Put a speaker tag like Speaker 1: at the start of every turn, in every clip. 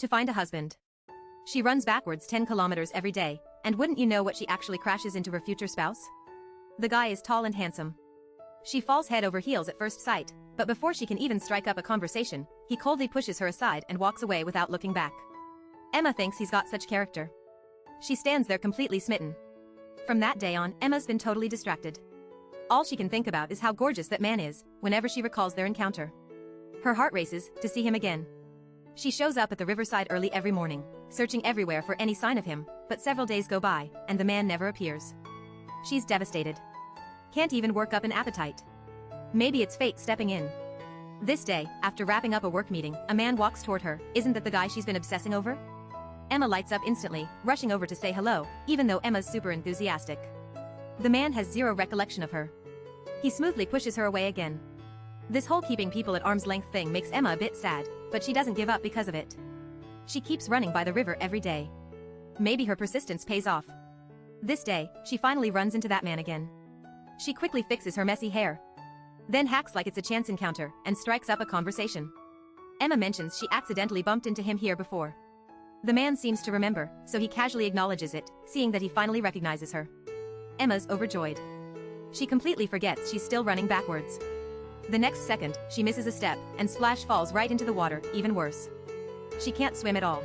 Speaker 1: to find a husband. She runs backwards 10 kilometers every day, and wouldn't you know what, she actually crashes into her future spouse? The guy is tall and handsome. She falls head over heels at first sight, but before she can even strike up a conversation, he coldly pushes her aside and walks away without looking back. Emma thinks he's got such character. She stands there completely smitten. From that day on, Emma's been totally distracted. All she can think about is how gorgeous that man is, whenever she recalls their encounter. Her heart races to see him again. She shows up at the riverside early every morning, searching everywhere for any sign of him, but several days go by, and the man never appears. She's devastated. Can't even work up an appetite. Maybe it's fate stepping in. This day, after wrapping up a work meeting, a man walks toward her. Isn't that the guy she's been obsessing over? Emma lights up instantly, rushing over to say hello, even though Emma's super enthusiastic. The man has zero recollection of her. He smoothly pushes her away again. This whole keeping people at arm's length thing makes Emma a bit sad, but she doesn't give up because of it. She keeps running by the river every day. Maybe her persistence pays off. This day, she finally runs into that man again. She quickly fixes her messy hair, then hacks like it's a chance encounter, and strikes up a conversation. Emma mentions she accidentally bumped into him here before. The man seems to remember, so he casually acknowledges it, seeing that he finally recognizes her. Emma's overjoyed. She completely forgets she's still running backwards. The next second, she misses a step, and splash falls right into the water, even worse. She can't swim at all.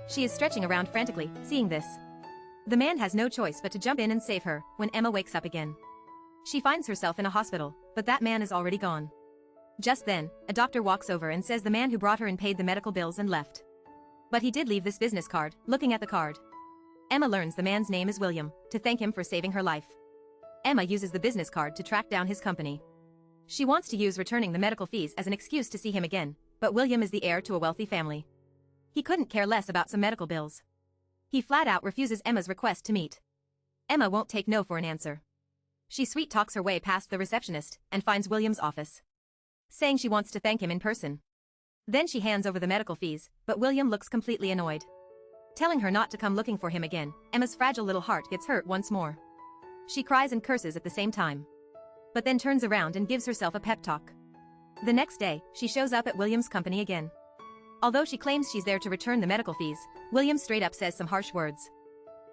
Speaker 1: She is stretching around frantically, seeing this. The man has no choice but to jump in and save her, when Emma wakes up again. She finds herself in a hospital, but that man is already gone. Just then, a doctor walks over and says the man who brought her in paid the medical bills and left. But he did leave this business card. Looking at the card, Emma learns the man's name is William, to thank him for saving her life. Emma uses the business card to track down his company. She wants to use returning the medical fees as an excuse to see him again, but William is the heir to a wealthy family. He couldn't care less about some medical bills. He flat out refuses Emma's request to meet. Emma won't take no for an answer. She sweet talks her way past the receptionist and finds William's office, saying she wants to thank him in person. Then she hands over the medical fees, but William looks completely annoyed. Telling her not to come looking for him again, Emma's fragile little heart gets hurt once more. She cries and curses at the same time, but then turns around and gives herself a pep talk. The next day, she shows up at William's company again. Although she claims she's there to return the medical fees, William straight up says some harsh words.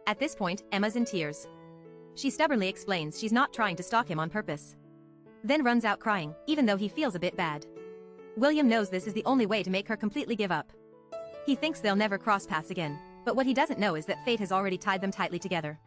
Speaker 1: At this point, Emma's in tears. She stubbornly explains she's not trying to stalk him on purpose, then runs out crying, even though he feels a bit bad. William knows this is the only way to make her completely give up. He thinks they'll never cross paths again, but what he doesn't know is that fate has already tied them tightly together.